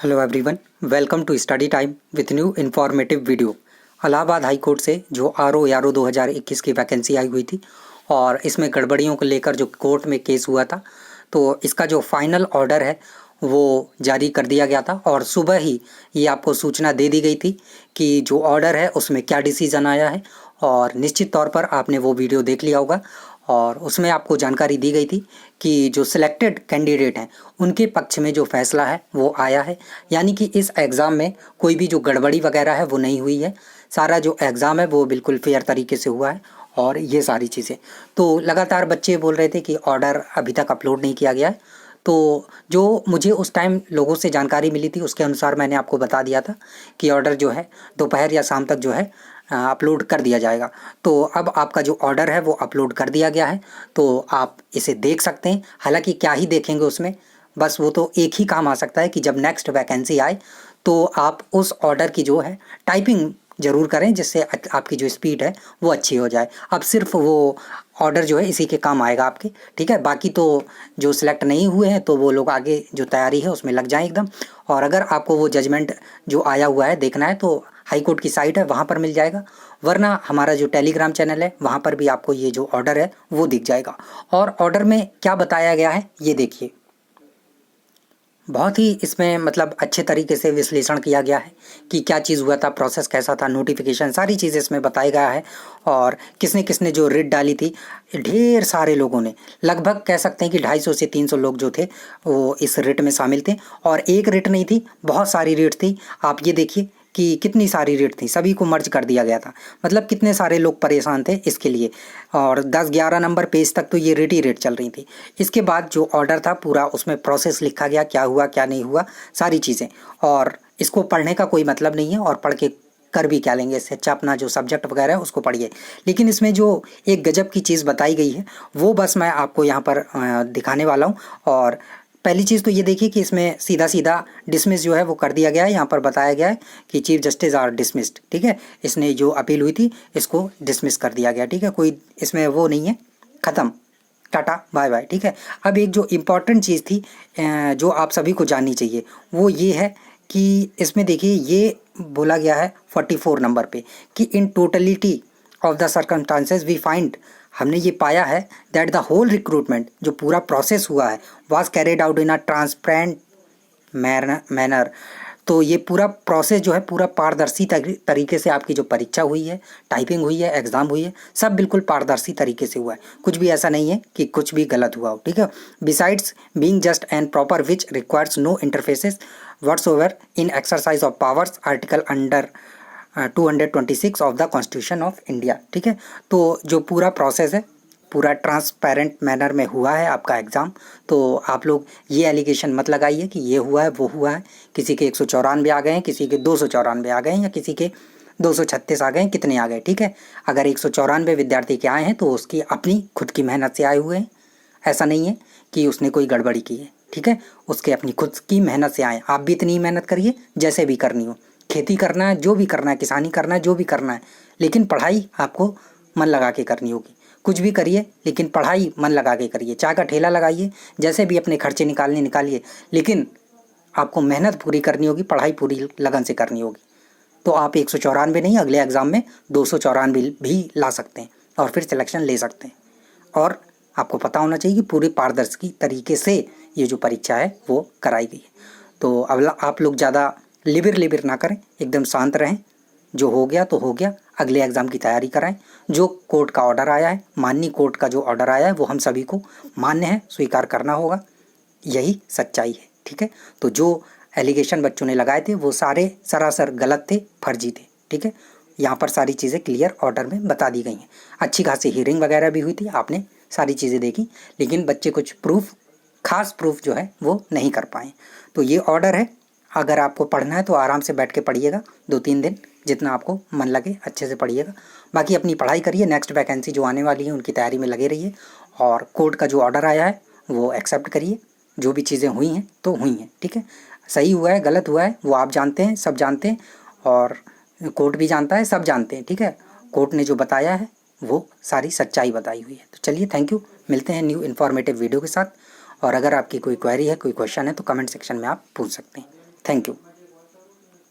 Hello everyone, welcome to study time with new informative video. Allahabad high court से जो R O 2021 की vacancy आई हुई थी और इसमें गड़बड़ियों को लेकर जो कोर्ट में केस हुआ था, तो इसका जो फाइनल ऑर्डर है वो जारी कर दिया गया था और सुबह ही ये आपको सूचना दे दी गई थी कि जो ऑर्डर है उसमें क्या डिसीज़न आया है। और निश्चित तौर पर आपने वो वीडियो देख लिया होगा और उसमें आपको जानकारी दी गई थी कि जो सिलेक्टेड कैंडिडेट हैं उनके पक्ष में जो फैसला है वो आया है, यानी कि इस एग्ज़ाम में कोई भी जो गड़बड़ी वगैरह है वो नहीं हुई है। सारा जो एग्ज़ाम है वो बिल्कुल फेयर तरीके से हुआ है और ये सारी चीज़ें। तो लगातार बच्चे बोल रहे थे कि ऑर्डर अभी तक अपलोड नहीं किया गया है, तो जो मुझे उस टाइम लोगों से जानकारी मिली थी उसके अनुसार मैंने आपको बता दिया था कि ऑर्डर जो है दोपहर या शाम तक जो है अपलोड कर दिया जाएगा। तो अब आपका जो ऑर्डर है वो अपलोड कर दिया गया है, तो आप इसे देख सकते हैं। हालांकि क्या ही देखेंगे उसमें, बस वो तो एक ही काम आ सकता है कि जब नेक्स्ट वैकेंसी आए तो आप उस ऑर्डर की जो है टाइपिंग ज़रूर करें, जिससे आपकी जो स्पीड है वो अच्छी हो जाए। अब सिर्फ वो ऑर्डर जो है इसी के काम आएगा आपके, ठीक है। बाकी तो जो सिलेक्ट नहीं हुए हैं तो वो लोग आगे जो तैयारी है उसमें लग जाएं एकदम। और अगर आपको वो जजमेंट जो आया हुआ है देखना है तो हाई कोर्ट की साइट है वहाँ पर मिल जाएगा, वरना हमारा जो टेलीग्राम चैनल है वहाँ पर भी आपको ये जो ऑर्डर है वो दिख जाएगा। और ऑर्डर में क्या बताया गया है ये देखिए, बहुत ही इसमें मतलब अच्छे तरीके से विश्लेषण किया गया है कि क्या चीज़ हुआ था, प्रोसेस कैसा था, नोटिफिकेशन, सारी चीज़ इसमें बताया गया है। और किसने किसने जो रिट डाली थी, ढेर सारे लोगों ने, लगभग कह सकते हैं कि 250 से 300 लोग जो थे वो इस रिट में शामिल थे। और एक रिट नहीं थी, बहुत सारी रिट थी। आप ये देखिए कि कितनी सारी रेट थी, सभी को मर्ज कर दिया गया था। मतलब कितने सारे लोग परेशान थे इसके लिए। और 10-11 नंबर पेज तक तो ये रेट ही रेट चल रही थी। इसके बाद जो ऑर्डर था पूरा उसमें प्रोसेस लिखा गया, क्या हुआ क्या नहीं हुआ, सारी चीज़ें। और इसको पढ़ने का कोई मतलब नहीं है और पढ़ के कर भी क्या लेंगे, इससे अच्छा अपना जो सब्जेक्ट वगैरह है उसको पढ़िए। लेकिन इसमें जो एक गजब की चीज़ बताई गई है वो बस मैं आपको यहाँ पर दिखाने वाला हूँ। और पहली चीज़ तो ये देखिए कि इसमें सीधा सीधा डिसमिस जो है वो कर दिया गया है। यहाँ पर बताया गया है कि चीफ जस्टिस आर डिसमिस्ड, ठीक है। इसने जो अपील हुई थी इसको डिसमिस कर दिया गया, ठीक है। कोई इसमें वो नहीं है, ख़त्म, टाटा बाय बाय, ठीक है। अब एक जो इम्पॉर्टेंट चीज़ थी जो आप सभी को जाननी चाहिए वो ये है कि इसमें देखिए ये बोला गया है 44 नंबर पे कि in totality of the circumstances we find, हमने ये पाया है दैट द होल रिक्रूटमेंट जो पूरा प्रोसेस हुआ है was carried out in a transparent manner. तो ये पूरा प्रोसेस जो है पूरा पारदर्शी तरीके से आपकी जो परीक्षा हुई है, टाइपिंग हुई है, एग्ज़ाम हुई है, सब बिल्कुल पारदर्शी तरीके से हुआ है। कुछ भी ऐसा नहीं है कि कुछ भी गलत हुआ हो, ठीक है। Besides being just and proper which requires no interfaces whatsoever in exercise of powers article under 226 of the constitution of India, ठीक है। तो जो पूरा प्रोसेस है पूरा ट्रांसपेरेंट मैनर में हुआ है आपका एग्ज़ाम। तो आप लोग ये एलिगेशन मत लगाइए कि ये हुआ है वो हुआ है। किसी के 194 आ गए हैं, किसी के 294 आ गए हैं, या किसी के 236 आ गए हैं, कितने आ गए, ठीक है। अगर 194 विद्यार्थी के आए हैं तो उसकी अपनी खुद की मेहनत से आए हुए हैं, ऐसा नहीं है कि उसने कोई गड़बड़ी की है, ठीक है। उसके अपनी खुद की मेहनत से आए। आप भी इतनी मेहनत करिए जैसे भी करनी हो, खेती करना है, जो भी करना है, किसानी करना है, जो भी करना है, लेकिन पढ़ाई आपको मन लगा के करनी होगी। कुछ भी करिए लेकिन पढ़ाई मन लगा के करिए। चाय का ठेला लगाइए, जैसे भी अपने खर्चे निकालिए, लेकिन आपको मेहनत पूरी करनी होगी, पढ़ाई पूरी लगन से करनी होगी। तो आप 194 नहीं, अगले एग्ज़ाम में 294 भी ला सकते हैं और फिर सिलेक्शन ले सकते हैं। और आपको पता होना चाहिए कि पूरी पारदर्शी तरीके से ये जो परीक्षा है वो कराई गई है। तो अब आप लोग ज़्यादा लिबिर ना करें, एकदम शांत रहें। जो हो गया तो हो गया, अगले एग्ज़ाम की तैयारी कराएं। जो कोर्ट का ऑर्डर आया है, माननीय कोर्ट का जो ऑर्डर आया है वो हम सभी को मान्य है, स्वीकार करना होगा, यही सच्चाई है, ठीक है। तो जो एलिगेशन बच्चों ने लगाए थे वो सारे सरासर गलत थे, फर्जी थे, ठीक है। यहाँ पर सारी चीज़ें क्लियर ऑर्डर में बता दी गई हैं। अच्छी खासी हियरिंग वगैरह भी हुई थी, आपने सारी चीज़ें देखी, लेकिन बच्चे कुछ प्रूफ, खास प्रूफ जो है वो नहीं कर पाए। तो ये ऑर्डर है, अगर आपको पढ़ना है तो आराम से बैठ के पढ़िएगा 2-3 दिन, जितना आपको मन लगे अच्छे से पढ़िएगा। बाकी अपनी पढ़ाई करिए, नेक्स्ट वैकेंसी जो आने वाली है उनकी तैयारी में लगे रहिए। और कोर्ट का जो ऑर्डर आया है वो एक्सेप्ट करिए। जो भी चीज़ें हुई हैं तो हुई हैं, ठीक है। सही हुआ है गलत हुआ है वो आप जानते हैं, सब जानते हैं, और कोर्ट भी जानता है, सब जानते हैं, ठीक है। कोर्ट ने जो बताया है वो सारी सच्चाई बताई हुई है। तो चलिए, थैंक यू, मिलते हैं न्यू इन्फॉर्मेटिव वीडियो के साथ। और अगर आपकी कोई क्वेरी है, कोई क्वेश्चन है तो कमेंट सेक्शन में आप पूछ सकते हैं। Thank you.